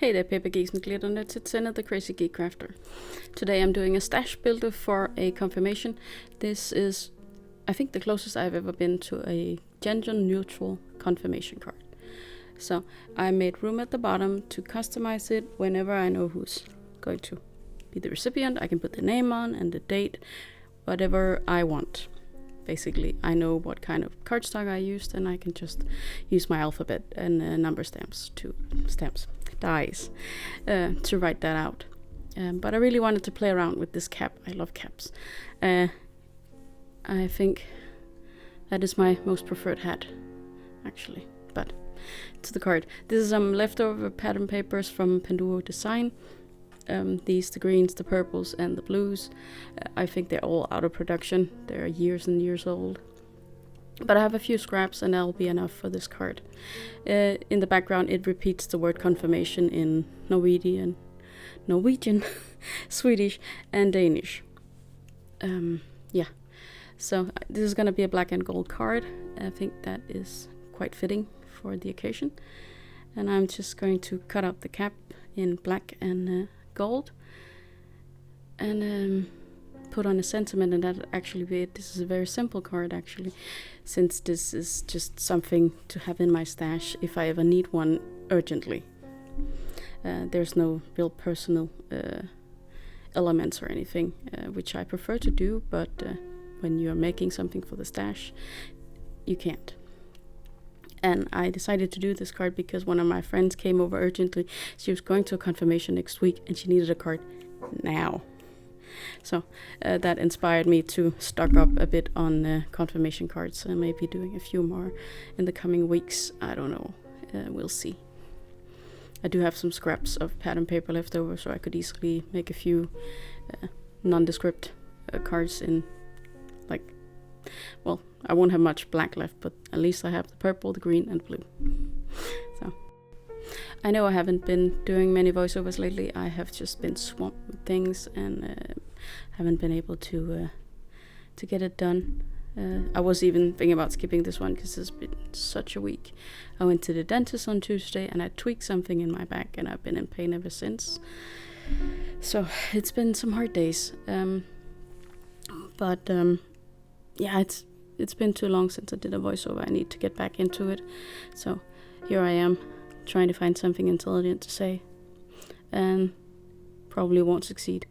Hey there, paper geeks and glitter nerds, it's Søstrene, the crazy geek crafter. Today I'm doing a stash builder for a confirmation. This is, I think, the closest I've ever been to a gender neutral confirmation card. So I made room at the bottom to customize it whenever I know who's going to be the recipient. I can put the name on and the date, whatever I want. Basically, I know what kind of cardstock I used, and I can just use my alphabet and number dies to write that out. But I really wanted to play around with this cap. I love caps. I think that is my most preferred hat, actually. But to the card. This is some leftover pattern papers from PanduroDesign. These, the greens, the purples, and the blues. I think they're all out of production. They're years and years old. But I have a few scraps, and that'll be enough for this card. In the background, it repeats the word confirmation in Norwegian, Swedish, and Danish. Yeah. So this is going to be a black and gold card. I think that is quite fitting for the occasion. And I'm just going to cut out the cap in black and gold and put on a sentiment, and that actually be it. This is a very simple card, actually, since this is just something to have in my stash if I ever need one urgently. There's no real personal elements or anything, which I prefer to do, but when you're making something for the stash, you can't. And I decided to do this card because one of my friends came over urgently. She was going to a confirmation next week and she needed a card now. So that inspired me to stock up a bit on confirmation cards and maybe doing a few more in the coming weeks. I don't know. We'll see. I do have some scraps of pattern paper left over, so I could easily make a few nondescript cards in, like, well, I won't have much black left, but at least I have the purple, the green, and blue. So I know I haven't been doing many voiceovers lately. I have just been swamped with things and haven't been able to get it done. I was even thinking about skipping this one because it's been such a week. I went to the dentist on Tuesday and I tweaked something in my back, and I've been in pain ever since. So it's been some hard days. Yeah, it's been too long since I did a voiceover. I need to get back into it. So here I am, trying to find something intelligent to say, and probably won't succeed.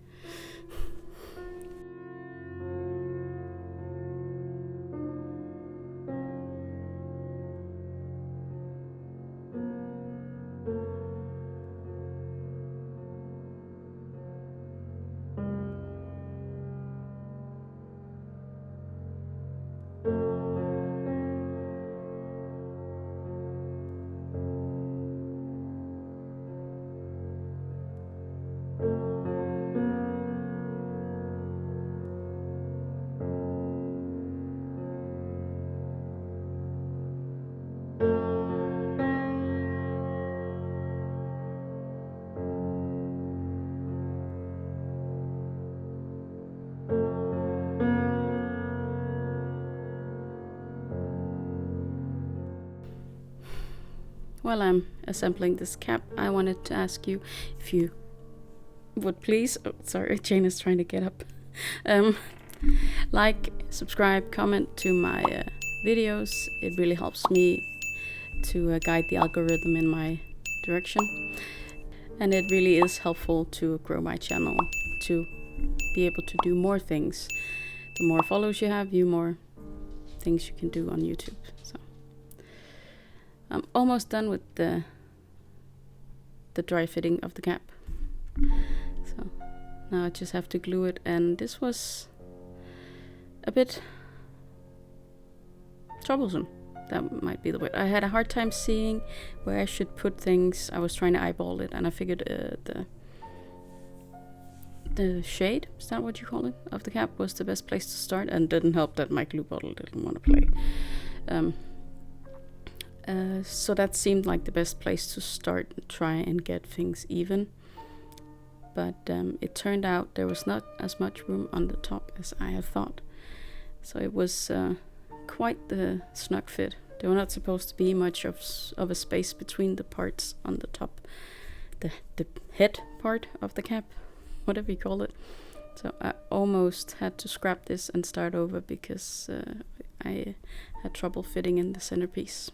While I'm assembling this cap, I wanted to ask you if you would please, Jane is trying to get up, like, subscribe, comment to my videos. It really helps me to guide the algorithm in my direction, and it really is helpful to grow my channel, to be able to do more things. The more follows you have, the more things you can do on YouTube. So I'm almost done with the dry fitting of the cap. So now I just have to glue it, and this was a bit troublesome. That might be the word. I had a hard time seeing where I should put things. I was trying to eyeball it, and I figured the shade, is that what you call it, of the cap was the best place to start, and didn't help that my glue bottle didn't want to play. So that seemed like the best place to start and try and get things even. But it turned out there was not as much room on the top as I had thought. So it was quite the snug fit. There were not supposed to be much of a space between the parts on the top the head part of the cap, whatever you call it. So I almost had to scrap this and start over because I had trouble fitting in the centerpiece.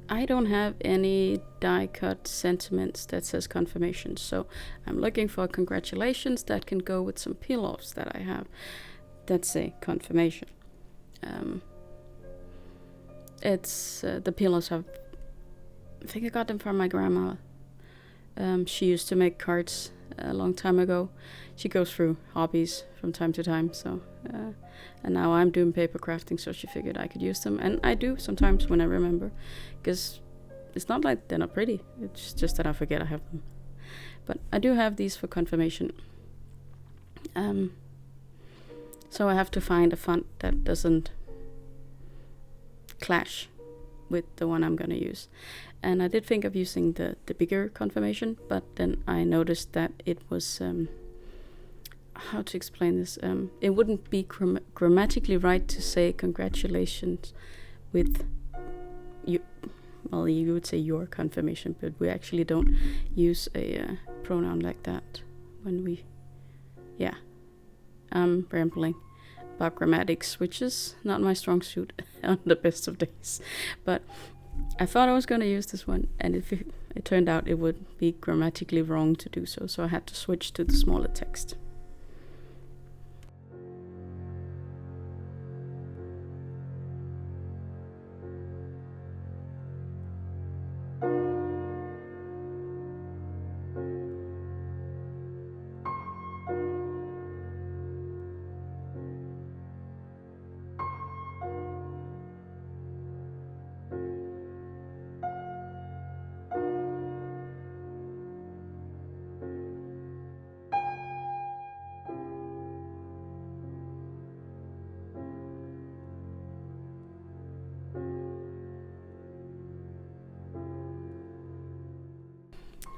I don't have any die cut sentiments that says Konformation, so I'm looking for congratulations that can go with some peel-offs that I have that say Konformation. It's the peel-offs I think I got them from my grandma. She used to make cards a long time ago. She goes through hobbies from time to time, so and now I'm doing paper crafting, so she figured I could use them, and I do sometimes when I remember, because it's not like they're not pretty, it's just that I forget I have them. But I do have these for Konformation. So I have to find a font that doesn't clash with the one I'm going to use. And I did think of using the bigger Konformation, but then I noticed that it was, how to explain this, it wouldn't be grammatically right to say congratulations with you. Well, you would say your Konformation, but we actually don't use a pronoun like that when we, yeah, I'm rambling about grammatics, which is not my strong suit on the best of days. But I thought I was going to use this one, and it turned out it would be grammatically wrong to do so, so I had to switch to the smaller text.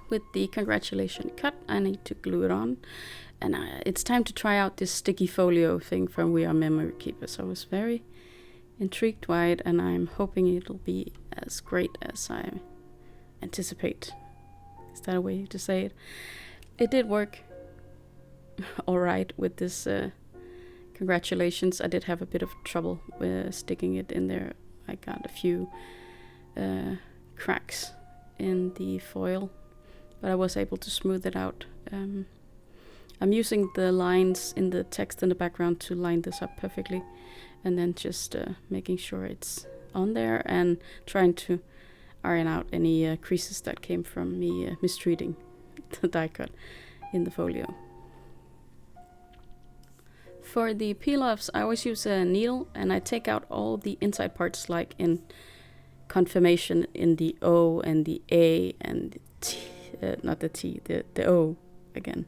With the congratulation cut, I need to glue it on, and it's time to try out this sticky folio thing from We Are Memory Keepers. I was very intrigued by it, and I'm hoping it'll be as great as I anticipate. Is that a way to say it? It did work alright with this congratulations. I did have a bit of trouble with sticking it in there. I got a few cracks in the foil, but I was able to smooth it out. I'm using the lines in the text in the background to line this up perfectly, and then just making sure it's on there and trying to iron out any creases that came from me mistreating the die cut in the folio. For the peel-offs, I always use a needle, and I take out all the inside parts, like in Konformation, in the O and the A and the T. Not the T, the O again.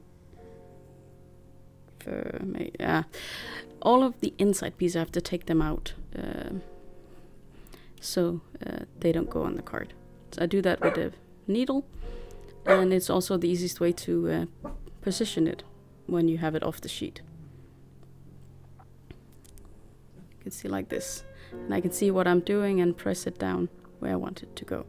All of the inside pieces, I have to take them out so they don't go on the card. So I do that with a needle, and it's also the easiest way to position it when you have it off the sheet. You can see like this, and I can see what I'm doing and press it down where I want it to go.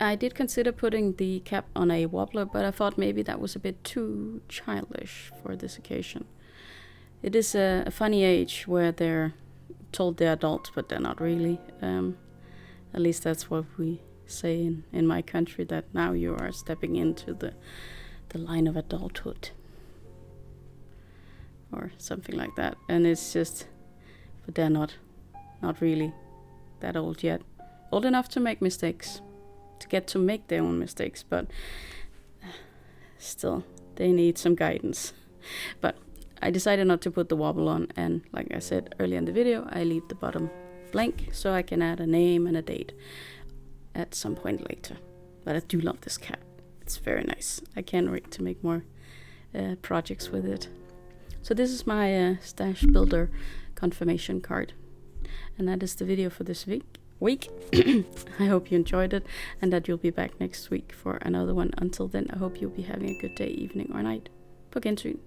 I did consider putting the cap on a wobbler, but I thought maybe that was a bit too childish for this occasion. It is a funny age where they're told they're adults, but they're not really. At least that's what we say in my country, that now you are stepping into the line of adulthood. Or something like that. And it's just, but they're not really that old yet. Old enough to make mistakes, to get to make their own mistakes, but still, they need some guidance. But I decided not to put the wobble on, and like I said earlier in the video, I leave the bottom blank so I can add a name and a date at some point later. But I do love this cap. It's very nice. I can't wait to make more projects with it. So this is my stash builder confirmation card. And that is the video for this week. I hope you enjoyed it and that you'll be back next week for another one. Until then, I hope you'll be having a good day, evening or night. På gensyn.